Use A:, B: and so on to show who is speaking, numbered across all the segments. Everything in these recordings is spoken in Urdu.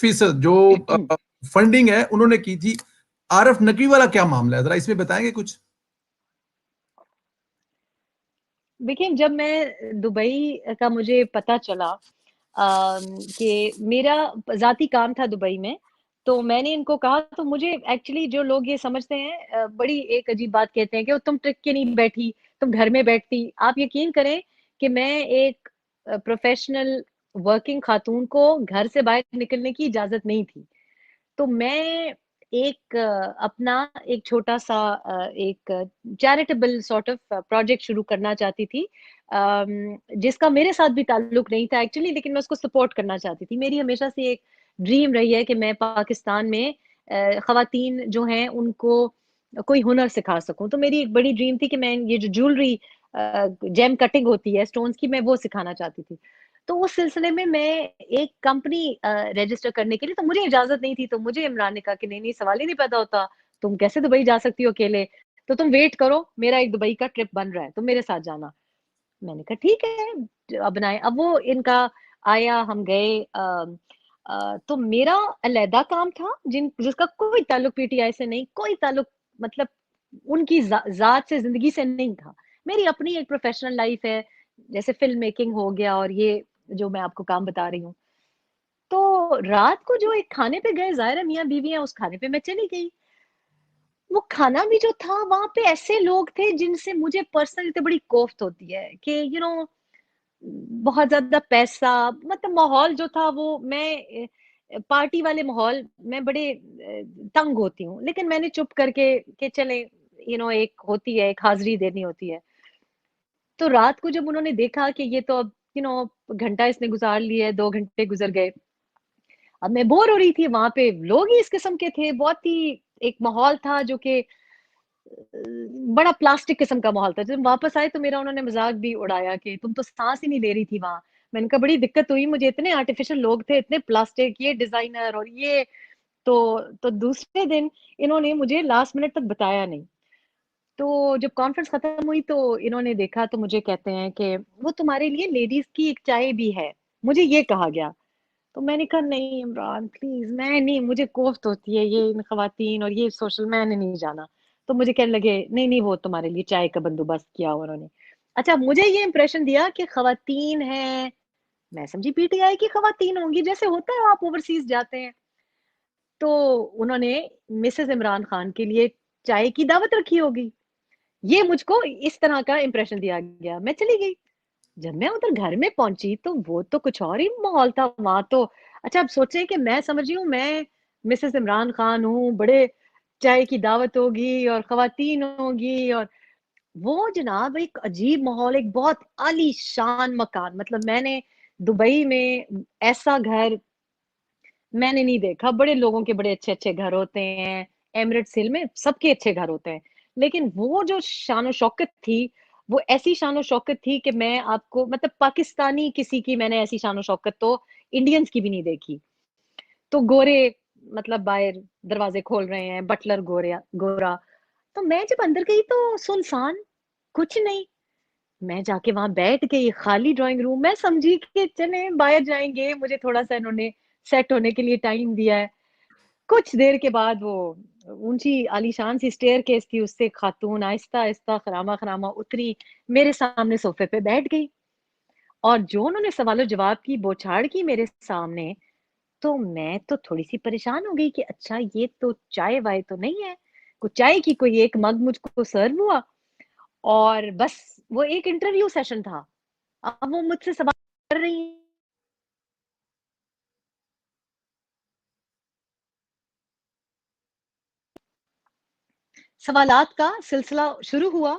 A: فیصد جو فنڈنگ ہے انہوں نے کی تھی. عارف نقوی والا کیا معاملہ ہے, ذرا اس میں بتائیں گے کچھ؟
B: دیکھیں جب میں دبئی کا مجھے پتا چلا کہ میرا ذاتی کام تھا دبئی میں، تو میں نے ان کو کہا، تو مجھے ایکچولی جو لوگ یہ سمجھتے ہیں بڑی ایک عجیب بات کہتے ہیں کہ تم ٹرک کے نہیں بیٹھی، تم گھر میں بیٹھتی. آپ یقین کریں کہ میں ایک پروفیشنل ورکنگ خاتون کو گھر سے باہر نکلنے کی اجازت نہیں تھی. تو میں ایک اپنا ایک چھوٹا سا ایک چیریٹیبل سارٹ آف پروجیکٹ شروع کرنا چاہتی تھی، جس کا میرے ساتھ بھی تعلق نہیں تھا ایکچولی، لیکن میں اس کو سپورٹ کرنا چاہتی تھی. میری ہمیشہ سے ایک ڈریم رہی ہے کہ میں پاکستان میں خواتین جو ہیں ان کو کوئی ہنر سکھا سکوں. تو میری ایک بڑی ڈریم تھی کہ میں یہ جو جولری جیم کٹنگ ہوتی ہے اسٹونز کی، میں وہ سکھانا چاہتی تھی. تو اس سلسلے میں ایک کمپنی رجسٹر کرنے کے لیے، تو مجھے اجازت نہیں تھی. تو مجھے عمران نے کہا کہ نہیں سوال ہی نہیں پیدا ہوتا، تم کیسے دبئی جا سکتی ہو اکیلے، تو تم ویٹ کرو، میرا ایک دبئی کا ٹرپ بن رہا ہے، تم میرے ساتھ جانا. میں نے کہا ٹھیک ہے اب بنائے. اب وہ ان کا آیا، ہم گئے. تو میرا علیحدہ کام تھا جس کا کوئی تعلق پی ٹی آئی سے نہیں، کوئی تعلق مطلب ان کی ذات سے، زندگی سے نہیں تھا. میری اپنی ایک پروفیشنل لائف ہے، جیسے فلم میکنگ ہو گیا اور یہ جو میں آپ کو کام بتا رہی ہوں. تو رات کو جو ایک کھانے پہ گئے، ظاہر ہے میاں بیوی ہیں، اس کھانے پہ میں چلی گئی. وہ کھانا بھی جو تھا وہاں پہ ایسے لوگ تھے جن سے مجھے پرسنلی بڑی کوفت ہوتی ہے کہ بہت زیادہ پیسہ، مطلب ماحول جو تھا وہ، میں پارٹی والے ماحول میں بڑے تنگ ہوتی ہوں. لیکن میں نے چپ کر کے کہ چلیں ایک ہوتی ہے، ایک حاضری دینی ہوتی ہے. تو رات کو جب انہوں نے دیکھا کہ یہ تو اب گھنٹہ اس نے گزار لیا ہے، 2 گھنٹے گزر گئے، اب میں بور ہو رہی تھی. وہاں پہ لوگ ہی اس قسم کے تھے، بہت ہی ایک ماحول تھا جو کہ بڑا پلاسٹک قسم کا ماحول تھا. جب واپس آئے تو میرا انہوں نے مذاق بھی اڑایا کہ تم تو سانس ہی نہیں لے رہی تھی وہاں. میں نے کہا بڑی دقت ہوئی مجھے، اتنے آرٹیفیشل لوگ تھے، اتنے پلاسٹک، یہ ڈیزائنر اور یہ. تو دوسرے دن انہوں نے مجھے لاسٹ منٹ تک بتایا نہیں. تو جب کانفرنس ختم ہوئی تو انہوں نے دیکھا تو مجھے کہتے ہیں کہ وہ تمہارے لیے لیڈیز کی ایک چائے بھی ہے، مجھے یہ کہا گیا. تو میں نے کہا نہیں عمران پلیز، میں نہیں، مجھے کوفت ہوتی ہے یہ ان خواتین اور یہ سوشل، میں نے نہیں جانا. تو مجھے کہنے لگے نہیں نہیں وہ تمہارے لیے چائے کا بندوبست کیا انہوں نے. اچھا مجھے یہ امپریشن دیا کہ خواتین ہیں، میں سمجھی پی ٹی آئی کی خواتین ہوں گی، جیسے ہوتا ہے آپ اوورسیز جاتے ہیں. تو انہوں نے مسز عمران خان کے لیے چائے کی دعوت رکھی ہوگی، یہ مجھ کو اس طرح کا امپریشن دیا گیا. میں چلی گئی. جب میں ادھر گھر میں پہنچی تو وہ تو کچھ اور ہی ماحول تھا وہاں تو. اچھا اب سوچیں کہ میں سمجھ رہی ہوں میں مسز عمران خان ہوں، بڑے چائے کی دعوت ہوگی اور خواتین ہوگی، اور وہ جناب ایک عجیب ماحول، ایک بہت عالی شان مکان. مطلب میں نے دبئی میں ایسا گھر میں نے نہیں دیکھا. بڑے لوگوں کے بڑے اچھے اچھے گھر ہوتے ہیں، ایمریٹس ہل میں سب کے اچھے گھر ہوتے ہیں، لیکن وہ جو شان و شوکت تھی، وہ ایسی شان و شوکت تھی کہ میں آپ کو مطلب پاکستانی کسی کی میں نے ایسی شان و شوکت تو انڈینز کی بھی نہیں دیکھی. تو گورے مطلب باہر دروازے کھول رہے ہیں، بٹلر گورا. تو میں جب اندر گئی تو سنسان، کچھ نہیں. میں جا کے وہاں بیٹھ گئی، خالی ڈرائنگ روم. میں سمجھی کہ چلیں باہر جائیں گے، مجھے تھوڑا سا انہوں نے سیٹ ہونے کے لیے ٹائم دیا ہے. کچھ دیر کے بعد وہ اونچی عالیشان سی سٹیئر کیس تھی، اس سے خاتون آہستہ آہستہ خرامہ خرامہ اتری، میرے سامنے صوفے پہ بیٹھ گئی. اور جو انہوں نے سوال و جواب کی بوچھاڑ کی میرے سامنے، تو میں تو تھوڑی سی پریشان ہو گئی کہ اچھا یہ تو چائے وائے تو نہیں ہے. کچھ چائے کی کوئی ایک مگ مجھ کو سرو ہوا، اور بس وہ ایک انٹرویو سیشن تھا. اب وہ مجھ سے سوال کر رہی ہیں، سوالات کا سلسلہ شروع ہوا،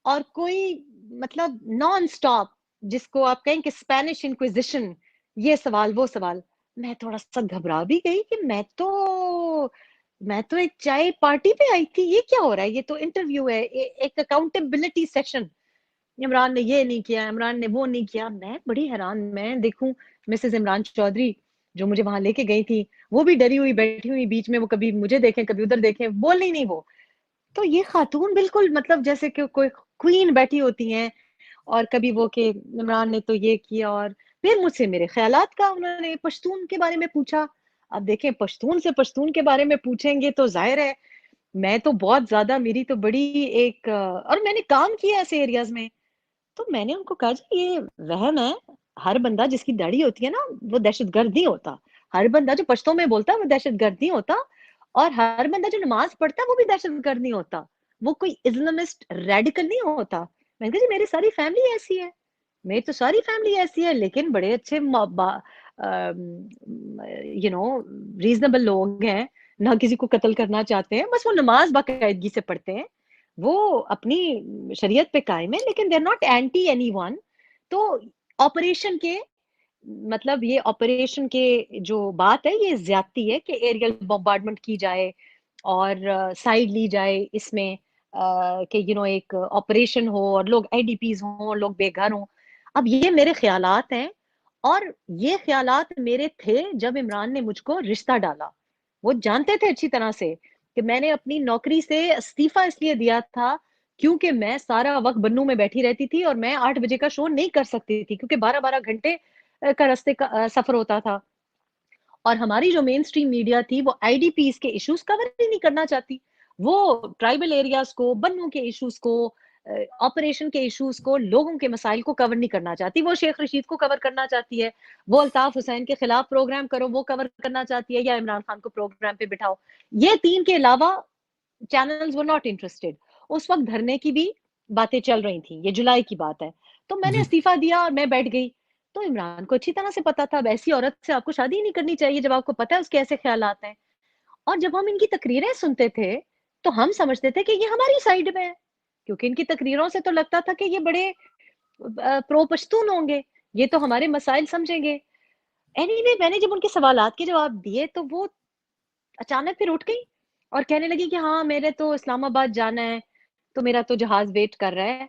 B: اور کوئی مطلب نان سٹاپ، جس کو آپ کہیں کہ اسپینش انکویزیشن، یہ سوال وہ سوال. میں تھوڑا سا گھبرا بھی گئی کہ میں تو ایک چائے پارٹی پہ آئی تھی، یہ کیا ہو رہا ہے، یہ تو انٹرویو ہے، ایک اکاؤنٹیبلٹی سیشن. عمران نے یہ نہیں کیا، عمران نے وہ نہیں کیا. میں بڑی حیران. میں دیکھوں مسز عمران چودھری جو مجھے وہاں لے کے گئی تھی، وہ بھی ڈری ہوئی بیٹھی ہوئی بیچ میں، وہ کبھی مجھے دیکھیں کبھی ادھر دیکھیں، بول نہیں وہ. تو یہ خاتون بالکل مطلب جیسے کہ کوئی کوئین بیٹھی ہوتی ہیں، اور کبھی وہ کہ عمران نے تو یہ کیا. اور پھر مجھ سے میرے خیالات کا انہوں نے پشتون کے بارے میں پوچھا. اب دیکھیں پشتون سے پشتون کے بارے میں پوچھیں گے تو ظاہر ہے میں تو بہت زیادہ, میری تو بڑی ایک, اور میں نے کام کیا ایسے ایریاز میں, تو میں نے ان کو کہا جی یہ وہم ہے, ہر بندہ جس کی داڑھی ہوتی ہے نا وہ دہشت گرد نہیں ہوتا, ہر بندہ جو پشتوں میں بولتا ہے وہ دہشت گرد نہیں ہوتا, اور ہر بندہ جو نماز پڑھتا ہے وہ بھی دہشت گرد نہیں ہوتا, وہ کوئی اسلامسٹ ریڈیکل نہیں ہوتا. میں نے کہا جی میری ساری فیملی ایسی ہے, میری تو ساری فیملی ایسی ہے, لیکن بڑے اچھے ریزنیبل لوگ ہیں, نہ کسی کو قتل کرنا چاہتے ہیں, بس وہ نماز باقاعدگی سے پڑھتے ہیں, وہ اپنی شریعت پہ قائم ہے, لیکن they are not anti anyone. تو آپریشن کے مطلب یہ آپریشن کے جو بات ہے یہ زیادتی ہے کہ ایریل بمبارڈمنٹ کی جائے اور سائڈ لی جائے اس میں کہ ایک آپریشن ہو اور لوگ آئی ڈی پیز ہوں اور لوگ بے گھر ہوں. اب یہ میرے خیالات ہیں, اور یہ خیالات میرے تھے جب عمران نے مجھ کو رشتہ ڈالا. وہ جانتے تھے اچھی طرح سے کہ میں نے اپنی نوکری سے استعفیٰ اس لیے دیا تھا کیونکہ میں سارا وقت بنو میں بیٹھی رہتی تھی, اور میں 8 بجے کا شو نہیں کر سکتی تھی کیونکہ 12 گھنٹے کا راستے کا سفر ہوتا تھا, اور ہماری جو مین سٹریم میڈیا تھی وہ آئی ڈی پیز کے ایشوز کور ہی نہیں کرنا چاہتی, وہ ٹرائبل ایریاز کو, بنوں کے ایشوز کو, آپریشن کے ایشوز کو, لوگوں کے مسائل کو کور نہیں کرنا چاہتی. وہ شیخ رشید کو کور کرنا چاہتی ہے, وہ الطاف حسین کے خلاف پروگرام کرو وہ کور کرنا چاہتی ہے, یا عمران خان کو پروگرام پہ بٹھاؤ. یہ 3 کے علاوہ چینلز ور ناٹ انٹرسٹڈ. اس وقت دھرنے کی بھی باتیں چل رہی تھیں, یہ جولائی کی بات ہے, تو میں نے
A: جی
B: استعفیٰ دیا اور میں بیٹھ گئی. تو عمران کو اچھی طرح سے پتا تھا اب ایسی عورت سے آپ کو شادی نہیں کرنی چاہیے جب آپ کو پتا ہے اس کے ایسے خیالات ہیں. اور جب ہم ان کی تقریریں سنتے تھے تو ہم سمجھتے تھے کہ یہ ہماری سائیڈ میں ہے, کیونکہ ان کی تقریروں سے تو لگتا تھا کہ یہ بڑے پرو پشتون ہوں گے, یہ تو ہمارے مسائل سمجھیں گے. anyway, میں نے جب ان کے سوالات کے جواب دیے تو وہ اچانک پھر اٹھ گئی اور کہنے لگی کہ ہاں میرے تو اسلام آباد جانا ہے, تو میرا تو جہاز ویٹ کر رہا ہے.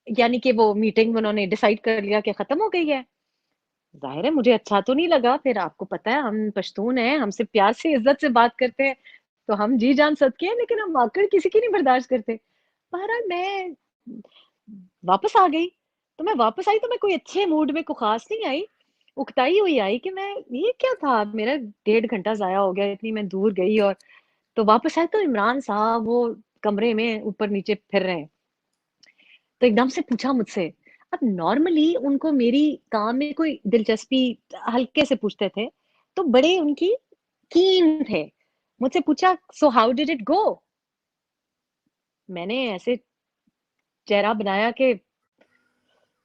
B: یعنی کہ وہ میٹنگ انہوں نے ڈیسائیڈ کر لیا کہ ختم ہو گئی ہے. ظاہر ہے مجھے اچھا تو نہیں لگا, پھر آپ کو پتا ہے ہم پشتون ہیں, ہم سے پیار سے عزت سے بات کرتے ہیں, تو ہم جی جان صدقے ہیں, لیکن ہم واقعی کسی کی نہیں برداشت کرتے. بہرحال میں واپس آ گئی. تو میں واپس آئی تو میں کوئی اچھے موڈ میں کوئی خاص نہیں آئی, اکتائی ہوئی آئی کہ میں یہ کیا تھا, میرا 1.5 گھنٹہ ضائع ہو گیا, اتنی میں دور گئی. اور تو واپس آئے تو عمران صاحب وہ کمرے میں اوپر نیچے پھر رہے ہیں. تو ایک دم سے پوچھا مجھ سے, اب نارملی ان کو میری کام میں کوئی دلچسپی ہلکے سے پوچھتے تھے, تو بڑے ان کی کین تھے. مجھ سے پوچھا so how did it go. میں نے ایسے چہرہ بنایا کہ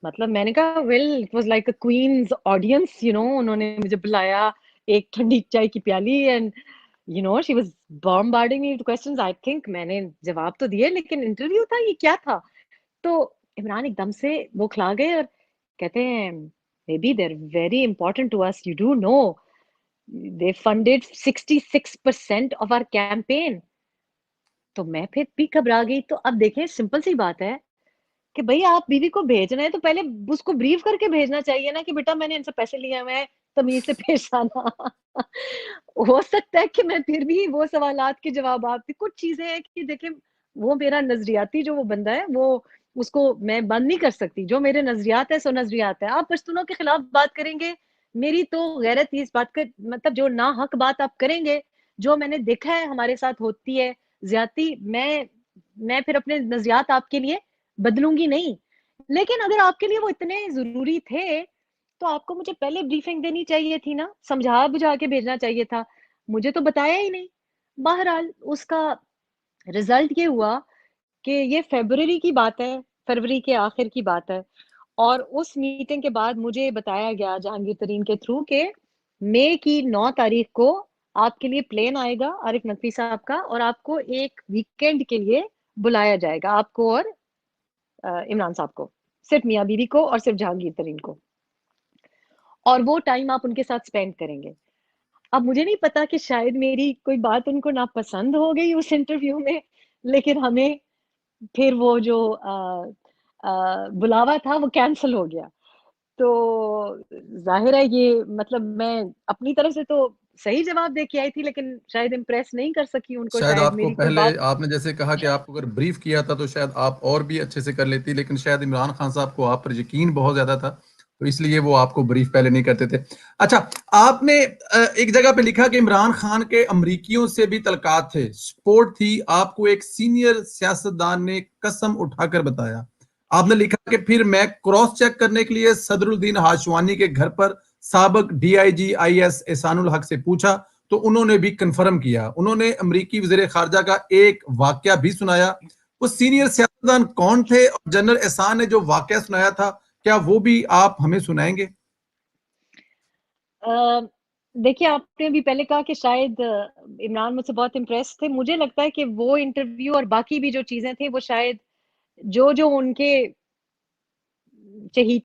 B: مطلب میں نے کہا well it was like a queen's audience, انہوں نے مجھے بلایا, ایک ٹھنڈی چائے کی پیالی, and she was bombarding me with questions. I think میں نے جواب تو دیے, لیکن انٹرویو تھا, یہ کیا تھا. تو عمران ایک دم سے وہ کھلا گئے اور کہتے ہیں maybe they're very important to us, you do know they funded 66% of our campaign. تو میں پھر بھی گھبرا گئی. تو اب دیکھیں سمپل سی بات ہے کہ بھئی آپ بیوی کو بھیج رہے ہیں تو پہلے اس کو بریف کر کے بھیجنا چاہیے نا کہ بیٹا میں نے ان سے پیسے لیے ہوئے ہیں, تمیز سے پیش آنا. ہو سکتا ہے کہ میں پھر بھی وہ سوالات کے جوابات, کچھ چیزیں ہیں کہ دیکھیں وہ میرا نظریاتی جو وہ بندہ ہے وہ اس کو میں بند نہیں کر سکتی, جو میرے نظریات ہے سو نظریات ہے. آپ پشتونوں کے خلاف بات کریں گے, میری تو غیرت اس بات کا مطلب جو نا حق بات آپ کریں گے, جو میں نے دیکھا ہے ہمارے ساتھ ہوتی ہے زیادتی, میں پھر اپنے نظریات آپ کے لیے بدلوں گی نہیں. لیکن اگر آپ کے لیے وہ اتنے ضروری تھے تو آپ کو مجھے پہلے بریفنگ دینی چاہیے تھی نا, سمجھا بجھا کے بھیجنا چاہیے تھا, مجھے تو بتایا ہی نہیں. بہرحال اس کا رزلٹ یہ ہوا کہ یہ فیبرری کی بات ہے, فروری کے آخر کی بات ہے, اور اس میٹنگ کے بعد مجھے بتایا گیا جہانگیر ترین کے تھرو کہ مئی کی 9 تاریخ کو آپ کے لیے پلین آئے گا عارف نقوی صاحب کا, اور آپ کو ایک ویکینڈ کے لیے بلایا جائے گا, آپ کو اور عمران صاحب کو, صرف میاں بیوی کو اور صرف جہانگیر ترین کو, اور وہ ٹائم آپ ان کے ساتھ سپینڈ کریں گے. اب مجھے نہیں پتا کہ شاید میری کوئی بات ان کو ناپسند ہو گئی اس انٹرویو میں, لیکن ہمیں پھر وہ جو بلاوا تھا وہ کینسل ہو گیا. تو ظاہر ہے یہ مطلب میں اپنی طرف سے تو صحیح جواب دے کے آئی تھی, لیکن شاید امپریس نہیں کر سکی ان کو,
A: شاید
B: شاید
A: آپ کو
B: میری کوئی
A: پہلے
B: بات.
A: آپ نے جیسے کہا کہ آپ کو اگر بریف کیا تھا تو شاید آپ اور بھی اچھے سے کر لیتی, لیکن شاید عمران خان صاحب کو آپ پر یقین بہت زیادہ تھا, تو اس لیے وہ آپ کو بریف پہلے نہیں کرتے تھے. اچھا, آپ نے ایک جگہ پہ لکھا کہ عمران خان کے امریکیوں سے بھی تعلقات تھے, سپورٹ تھی, آپ کو ایک سینئر سیاستدان نے قسم اٹھا کر بتایا. آپ نے لکھا کہ پھر میں کراس چیک کرنے کے لیے صدر الدین ہاشوانی کے گھر پر سابق D I G I S احسان الحق سے پوچھا تو انہوں نے بھی کنفرم کیا. انہوں نے امریکی وزیر خارجہ کا ایک واقعہ بھی سنایا. وہ سینئر سیاستدان کون تھے اور جنرل احسان نے جو واقعہ سنایا تھا کیا وہ بھی آپ ہمیں سنائیں گے؟
B: دیکھیے, آپ نے بھی پہلے کہا کہ شاید عمران مجھ سے بہت امپریس تھے. مجھے لگتا ہے کہ وہ انٹرویو اور باقی بھی جو چیزیں تھیں وہ شاید جو ان کے چہیتے